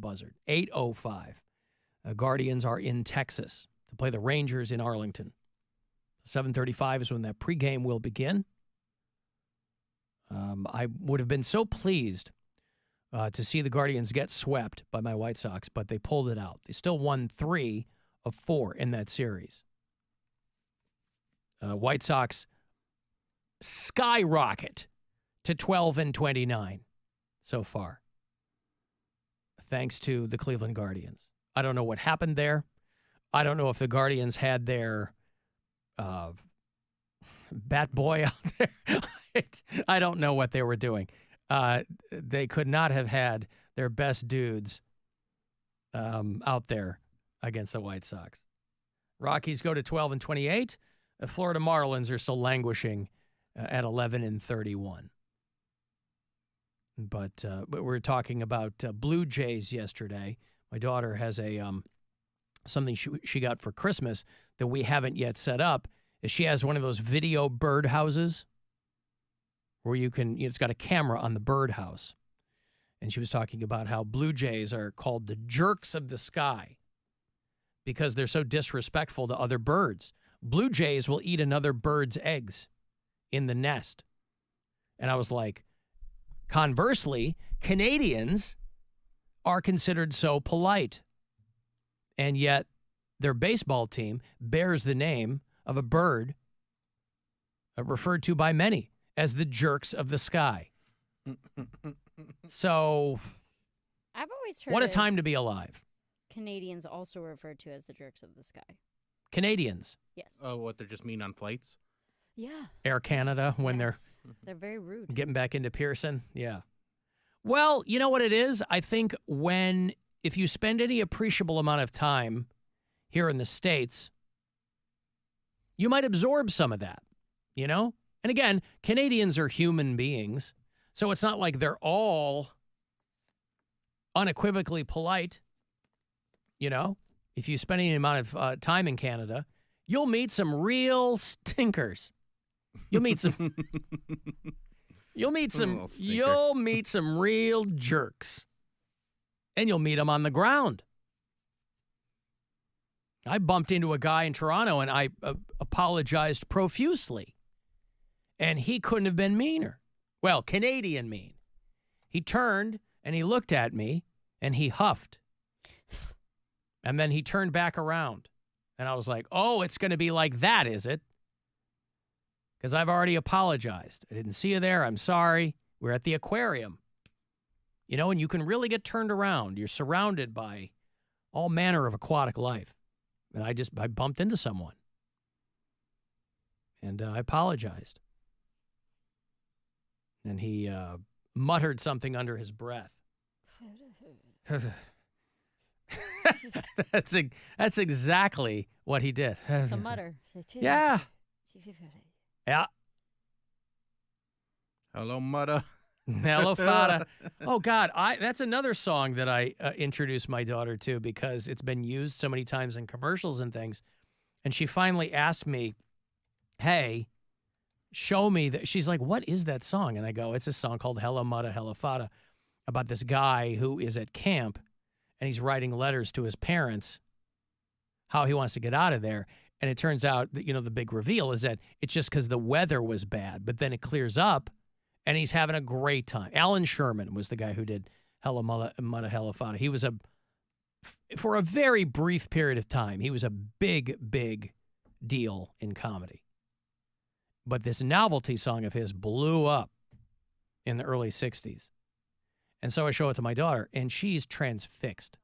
Buzzard. 8:05. Guardians are in Texas to play the Rangers in Arlington. 7:35 is when that pregame will begin. I would have been so pleased to see the Guardians get swept by my White Sox, but they pulled it out. They still won 3 of 4 in that series. White Sox skyrocket to 12-29 so far, thanks to the Cleveland Guardians. I don't know what happened there. I don't know if the Guardians had their bat boy out there. I don't know what they were doing. They could not have had their best dudes out there against the White Sox. Rockies go to 12-28. The Florida Marlins are still languishing at 11-31. But we were talking about Blue Jays yesterday. My daughter has a something she got for Christmas that we haven't yet set up. She has one of those video bird houses where you can, it's got a camera on the birdhouse. And she was talking about how Blue Jays are called the jerks of the sky because they're so disrespectful to other birds. Blue Jays will eat another bird's eggs in the nest. And I was like, conversely, Canadians are considered so polite. And yet their baseball team bears the name of a bird referred to by many as the jerks of the sky. So, I've always heard what a time to be alive. Canadians also referred to as the jerks of the sky. Canadians. Yes. Oh, what, they're just mean on flights? Yeah. Air Canada, when they're very rude. getting back into Pearson. Yeah. Well, you know what it is? I think if you spend any appreciable amount of time here in the States, you might absorb some of that, you know? And again, Canadians are human beings, so it's not like they're all unequivocally polite, you know? If you spend any amount of time in Canada, you'll meet some real stinkers. You'll meet some you'll meet some real jerks. And you'll meet them on the ground. I bumped into a guy in Toronto and I apologized profusely. And he couldn't have been meaner. Well, Canadian mean. He turned and he looked at me and he huffed. And then he turned back around. And I was like, oh, it's going to be like that, is it? Because I've already apologized. I didn't see you there. I'm sorry. We're at the aquarium. You know, and you can really get turned around. You're surrounded by all manner of aquatic life. And I bumped into someone. And I apologized. And he muttered something under his breath. That's exactly what he did. It's a mutter. Yeah. Yeah. Hello, Mudda. Hello, Fada. Oh, God. That's another song that I introduced my daughter to because it's been used so many times in commercials and things. And she finally asked me, hey, show me that. She's like, what is that song? And I go, it's a song called Hello, Mudda, Hello, Fada, about this guy who is at camp and he's writing letters to his parents how he wants to get out of there. And it turns out that, you know, the big reveal is that it's just because the weather was bad, but then it clears up and he's having a great time. Alan Sherman was the guy who did Hello, Mudda, Hello, Fada. He was for a very brief period of time, he was a big, big deal in comedy. But this novelty song of his blew up in the early 60s. And so I show it to my daughter, and she's transfixed.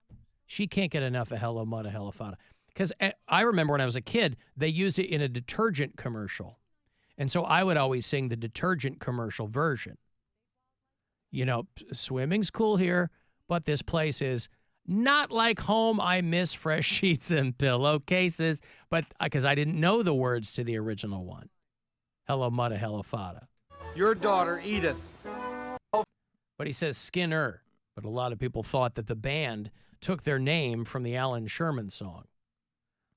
She can't get enough of Hello, Mudda, Hello, Fada. Because I remember when I was a kid, they used it in a detergent commercial. And so I would always sing the detergent commercial version. You know, swimming's cool here, but this place is not like home. I miss fresh sheets and pillowcases. But because I didn't know the words to the original one. Hello, Mudda, Hello, Fada. Your daughter, Edith. But he says Skinner. But a lot of people thought that the band took their name from the Alan Sherman song.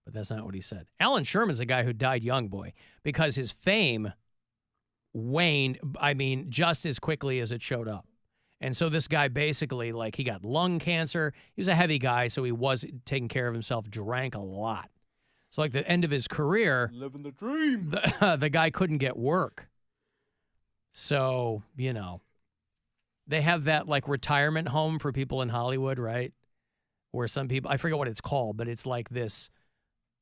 But that's not what he said. Alan Sherman's a guy who died young, boy, because his fame waned, just as quickly as it showed up. And so this guy basically, like, he got lung cancer. He was a heavy guy, so he was taking care of himself, drank a lot. So, like, the end of his career, Living the dream. the guy couldn't get work. So, you know, they have that, like, retirement home for people in Hollywood, right? Where some people, I forget what it's called, but it's like this,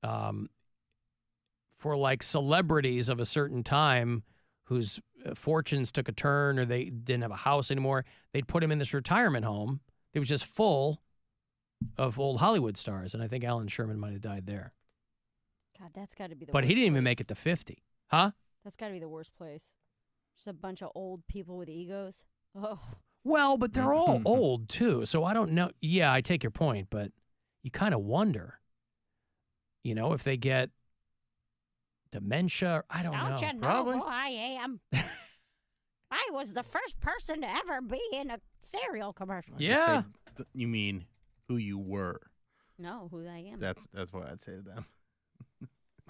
for, like, celebrities of a certain time whose fortunes took a turn or they didn't have a house anymore, they'd put him in this retirement home. It was just full of old Hollywood stars, and I think Alan Sherman might have died there. God, that's got to be the worst. But he didn't even place. make it to 50. Huh? That's got to be the worst place. Just a bunch of old people with egos. Oh. Well, but they're all old, too, so I don't know. Yeah, I take your point, but you kind of wonder, you know, if they get dementia. I don't know. Don't you know Probably. who I am? I was the first person to ever be in a cereal commercial. Just Yeah. say, you mean who you were? No, who I am. That's what I'd say to them.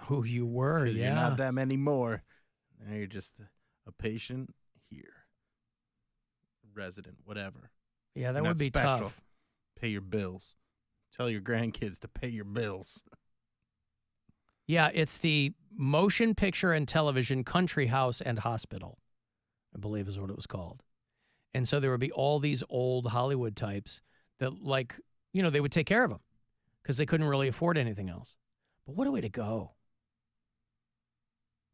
Who you were, Because yeah. you're not them anymore. Now you're just a patient here, resident, whatever. Yeah, that You're would not be special. tough. Pay your bills. Tell your grandkids to pay your bills. Yeah, it's the Motion Picture and Television Country House and Hospital, I believe is what it was called. And so there would be all these old Hollywood types that, like, you know, they would take care of them because they couldn't really afford anything else. But what a way to go.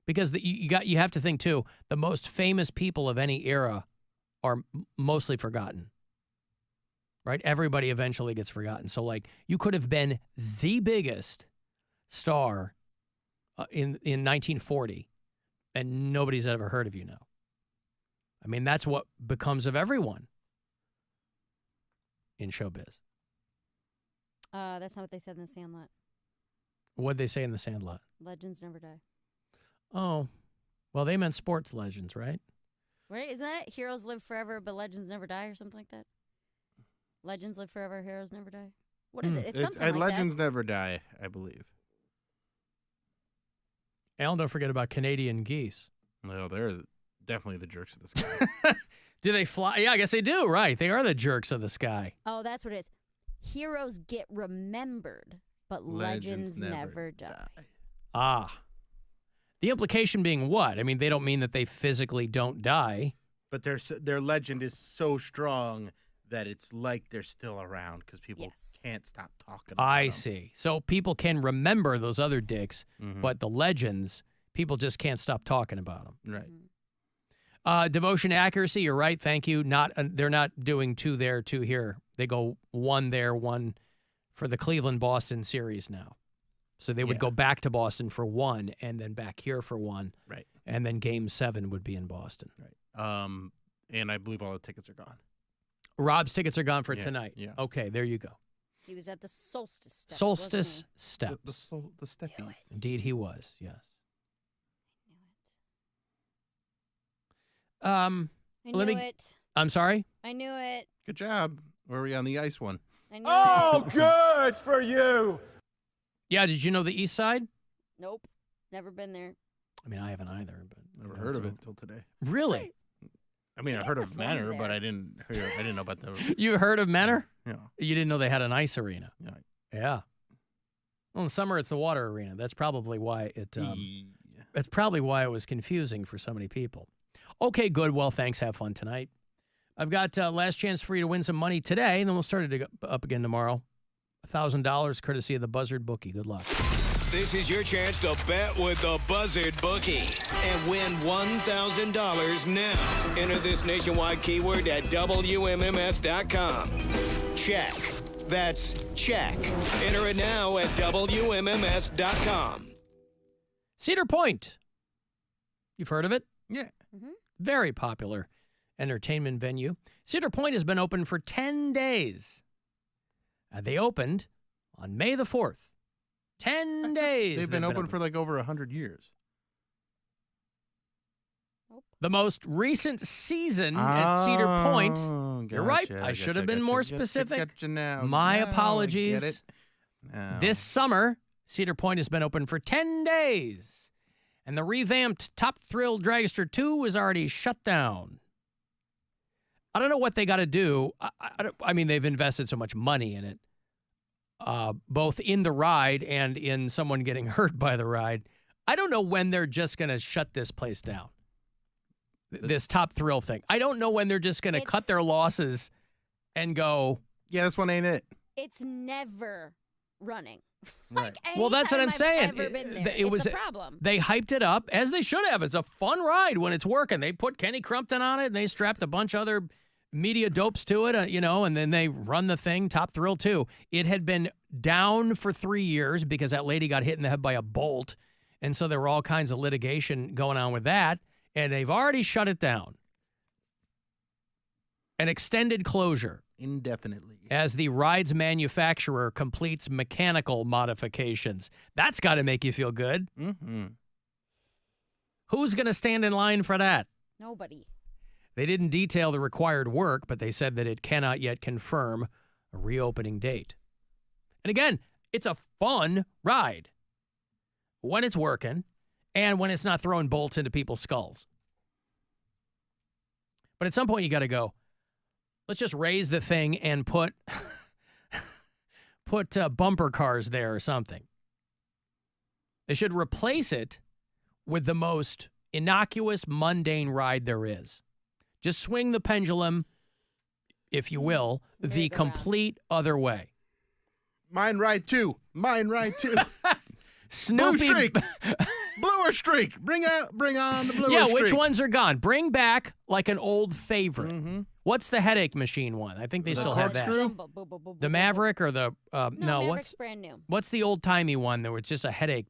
Because you have to think, too, the most famous people of any era are mostly forgotten, right? Everybody eventually gets forgotten. So, like, you could have been the biggest star in 1940, and nobody's ever heard of you now. I mean, that's what becomes of everyone in showbiz. That's not what they said in The Sandlot. What'd they say in The Sandlot? Legends never die. Oh, well, they meant sports legends, right? Right? Isn't that heroes live forever, but legends never die, or something like that? Legends live forever, heroes never die. What is it? It's something like Legends never die, I believe. Alan, don't forget about Canadian geese. No, they're definitely the jerks of the sky. Do they fly? Yeah, I guess they do, right? They are the jerks of the sky. that. Oh, that's what it is. Heroes get remembered, but legends never die. Ah. The implication being what? I mean, they don't mean that they physically don't die. But their legend is so strong that it's like they're still around because people Yes. can't stop talking about I them. see. So people can remember those other dicks, Mhm. but the legends, people just can't stop talking about them. Right. Devotion to accuracy, you're right. Thank you. They're not doing 2 there, 2 here. They go 1 there, 1 for the Cleveland-Boston series now. So they would Yeah. go back to Boston for 1 and then back here for 1. Right. And then game 7 would be in Boston. Right. And I believe all the tickets are gone. Rob's tickets are gone for Yeah, tonight. yeah. Okay, there you go. He was at the solstice steps. Solstice wasn't steps. The steppies. Indeed, he was. Yes. he? I knew Let me- it. I'm sorry. I knew it. Good job. Where are we on the ice one? I knew Oh, it. good for you. Yeah, did you know the East Side? Nope. Never been there. I mean, I haven't either. But Never you know, heard it's of a- it until today. Really? I mean, I They heard got of the flags Manor, but there. I didn't know about the. You heard of Menor? Yeah. You didn't know they had an ice arena. Yeah. Yeah. Well, in summer it's the water arena. That's probably why it. Yeah. That's probably why it was confusing for so many people. Okay, good. Well, thanks. Have fun tonight. I've got last chance for you to win some money today, and then we'll start it up again tomorrow. $1,000 courtesy of the Buzzard Bookie. Good luck. This is your chance to bet with the Buzzard Bookie and win $1,000 now. Enter this nationwide keyword at WMMS.com. Check. That's check. Enter it now at WMMS.com. Cedar Point. You've heard of it? Yeah. Very popular entertainment venue. Cedar Point has been open for 10 days. They opened on May the 4th. 10 days. They've been open for like over 100 years. the most recent season at Cedar Point. You're right. Gotcha, I should have been more specific. Gotcha now. My Now I apologies. get it. Now. This summer, Cedar Point has been open for 10 days, and the revamped Top Thrill Dragster 2 is already shut down. I don't know what they got to do. I mean, they've invested so much money in it, both in the ride and in someone getting hurt by the ride. I don't know when they're just going to shut this place down, this Top Thrill thing. I don't know when they're just going to cut their losses and go, yeah, this one ain't it. It's never running. Right. Well, that's what I'm saying. It was a problem. They hyped it up, as they should have. It's a fun ride when it's working. They put Kenny Crumpton on it, and they strapped a bunch of other media dopes to it, and then they run the thing, Top Thrill 2. It had been down for 3 years because that lady got hit in the head by a bolt, and so there were all kinds of litigation going on with that, and they've already shut it down. An extended closure. Indefinitely. As the ride's manufacturer completes mechanical modifications. That's got to make you feel good. Mm-hmm. Who's going to stand in line for that? Nobody. They didn't detail the required work, but they said that it cannot yet confirm a reopening date. And again, it's a fun ride when it's working and when it's not throwing bolts into people's skulls. But at some point, you got to go, let's just raise the thing and put bumper cars there or something. They should replace it with the most innocuous, mundane ride there is. Just swing the pendulum, if you will, the complete other way. Mine ride too. Snoopy. Blue streak. Bluer streak. Bring on the bluer streak. Yeah, which ones are gone? Bring back like an old favorite. Mm-hmm. What's the headache machine one? I think they still have that. The Maverick or the no? Maverick's brand new. What's the old timey one that was just a headache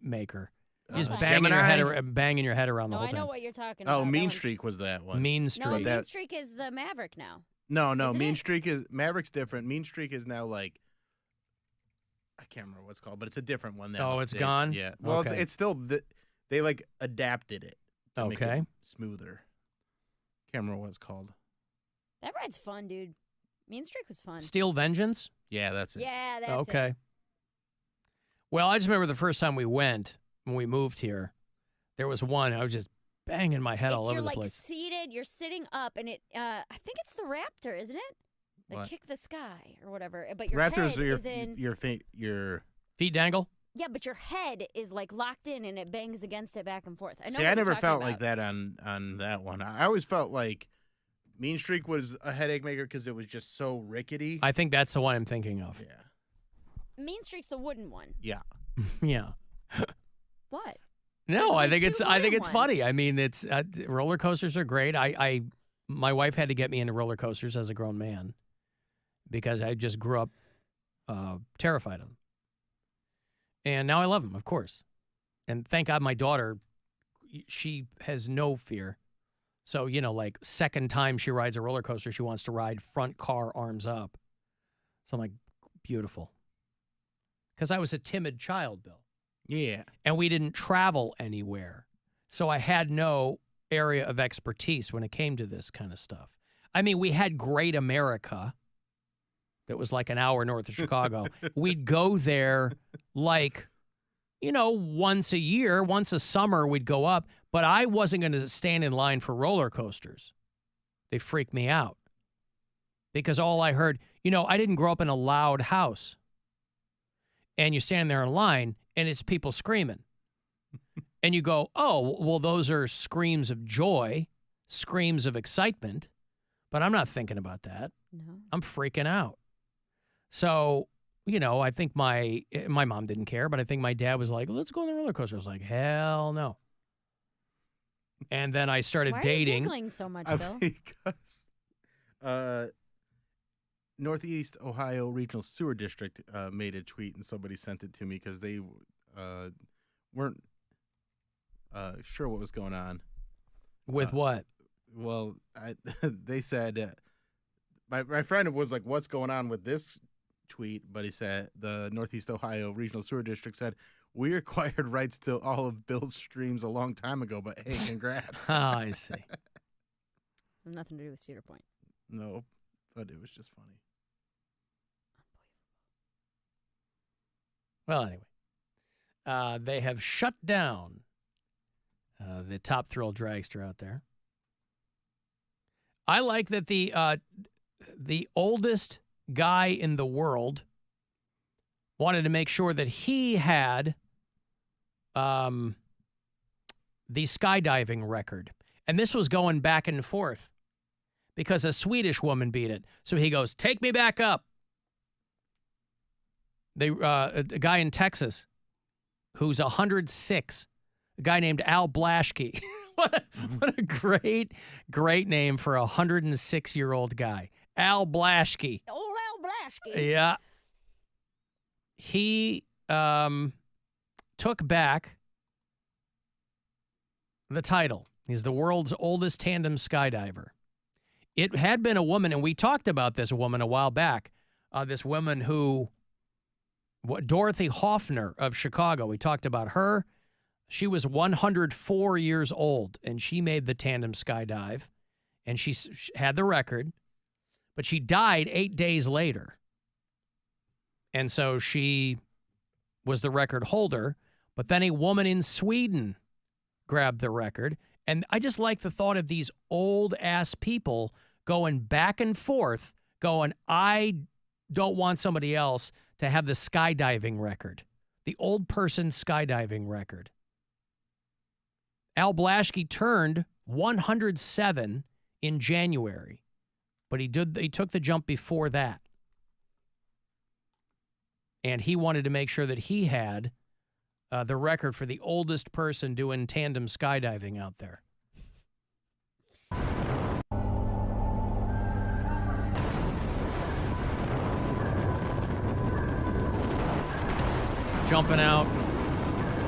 maker? Just Gemini? banging your head around the No, whole I time. know what you're talking about. Oh, That Mean one's- Streak was that one. Mean No, Streak. Mean Streak is the Maverick now. No, Isn't Mean it? Streak is Maverick's different. Mean Streak is now like I can't remember what it's called, but it's a different one now. Oh, it's gone? Yeah. Well, Okay. it's still they like adapted it to make Okay. it smoother. Can't remember what it's called. That ride's fun, dude. Mean Streak was fun. Steel Vengeance? Yeah, that's it. Yeah, that's Okay. it. Well, I just remember the first time we went, when we moved here, there was one, I was just banging my head all over You're the like place. seated, you're sitting up, and I think it's the Raptor, isn't it? Like What? Kick the Sky or whatever. But your Raptors head are is in. your Feet dangle? Yeah, but your head is like locked in, and it bangs against it back and forth. I know. See, what I you're never talking felt about. like that on that one. I always felt like Mean Streak was a headache maker because it was just so rickety. I think that's the one I'm thinking of. Yeah. Mean Streak's the wooden one. Yeah. Yeah. What? No, There's I only think two it's wooden it's ones. funny. I mean, it's roller coasters are great. My wife had to get me into roller coasters as a grown man because I just grew up terrified of them. And now I love them, of course. And thank God my daughter, she has no fear. So, like second time she rides a roller coaster, she wants to ride front car arms up. So I'm like, beautiful. Because I was a timid child, Bill. Yeah. And we didn't travel anywhere. So I had no area of expertise when it came to this kind of stuff. I mean, we had Great America that was like an hour north of Chicago. We'd go there like, once a year, once a summer, we'd go up. But I wasn't going to stand in line for roller coasters. They freaked me out. Because all I heard, I didn't grow up in a loud house. And you stand there in line, and it's people screaming. And you go, oh, well, those are screams of joy, screams of excitement. But I'm not thinking about that. No. I'm freaking out. So, I think my mom didn't care, but I think my dad was like, let's go on the roller coaster. I was like, hell no. And then I started Why dating. are you giggling so much, Bill? Because Northeast Ohio Regional Sewer District made a tweet, and somebody sent it to me because they weren't sure what was going on. With what? Well, they said, my friend was like, what's going on with this tweet? But he said, the Northeast Ohio Regional Sewer District said, we acquired rights to all of Bill's streams a long time ago, but hey, congrats. Ah, I see. So nothing to do with Cedar Point. No, but it was just funny. Well, anyway, they have shut down the Top Thrill Dragster out there. I like that the oldest guy in the world wanted to make sure that he had the skydiving record. And this was going back and forth because a Swedish woman beat it. So he goes, take me back up. A guy in Texas who's 106, a guy named Al Blaschke. What a great name for a 106-year-old guy. Al Blaschke. Old Al Blaschke. Yeah. He took back the title. He's the world's oldest tandem skydiver. It had been a woman, and we talked about this woman a while back, this woman who, Dorothy Hoffner of Chicago. We talked about her. She was 104 years old, and she made the tandem skydive, and she had the record, but she died 8 days later. And so she was the record holder, but then a woman in Sweden grabbed the record. And I just like the thought of these old-ass people going back and forth, going, I don't want somebody else to have the skydiving record, the old person skydiving record. Al Blaschke turned 107 in January, but he took the jump before that. And he wanted to make sure that he had the record for the oldest person doing tandem skydiving out there. Jumping out,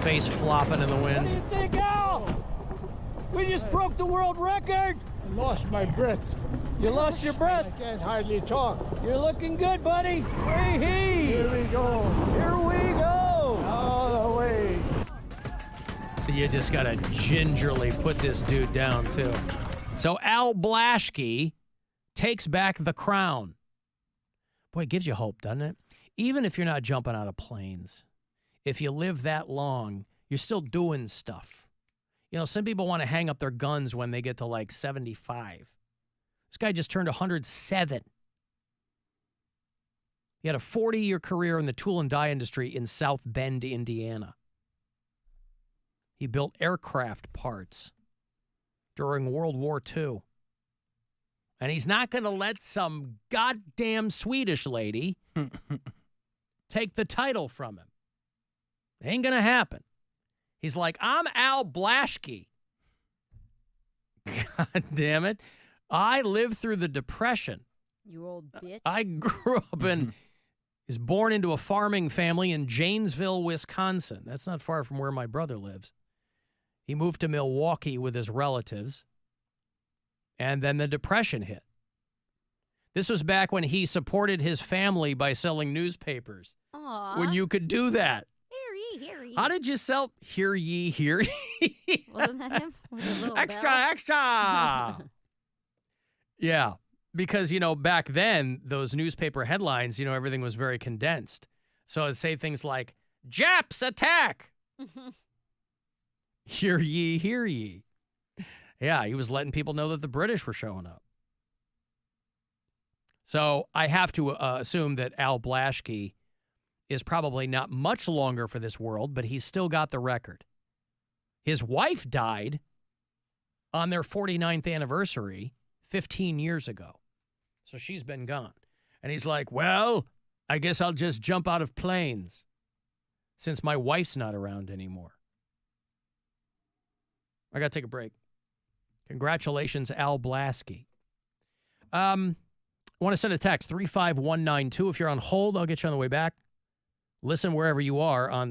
face flopping in the wind. What do you think, Al? We just broke the world record. I lost my breath. You lost your breath. I can't hardly talk. You're looking good, buddy. Hey, Here we go. here we go. All the way. You just got to gingerly put this dude down, too. So Al Blaschke takes back the crown. Boy, it gives you hope, doesn't it? Even if you're not jumping out of planes, if you live that long, you're still doing stuff. You know, some people want to hang up their guns when they get to like 75. This guy just turned 107. He had a 40-year career in the tool and die industry in South Bend, Indiana. He built aircraft parts during World War II. And he's not going to let some goddamn Swedish lady take the title from him. Ain't going to happen. He's like, I'm Al Blaschke. God damn it. I lived through the Depression. You old bitch. I grew up was born into a farming family in Janesville, Wisconsin. That's not far from where my brother lives. He moved to Milwaukee with his relatives, and then the Depression hit. This was back when he supported his family by selling newspapers. Aw. When you could do that. Hear ye. How did you sell? Hear ye, hear ye. Wasn't that him? With the little Extra, bell? extra. Yeah, because, you know, back then, those newspaper headlines, you know, everything was very condensed. So it'd say things like, Japs attack. Hear ye, hear ye. Yeah, he was letting people know that the British were showing up. So I have to assume that Al Blaschke is probably not much longer for this world, but he's still got the record. His wife died on their 49th anniversary 15 years ago. So she's been gone. And he's like, well, I guess I'll just jump out of planes since my wife's not around anymore. I got to take a break. Congratulations, Al Blaschke. I want to send a text, 35192. If you're on hold, I'll get you on the way back. Listen wherever you are on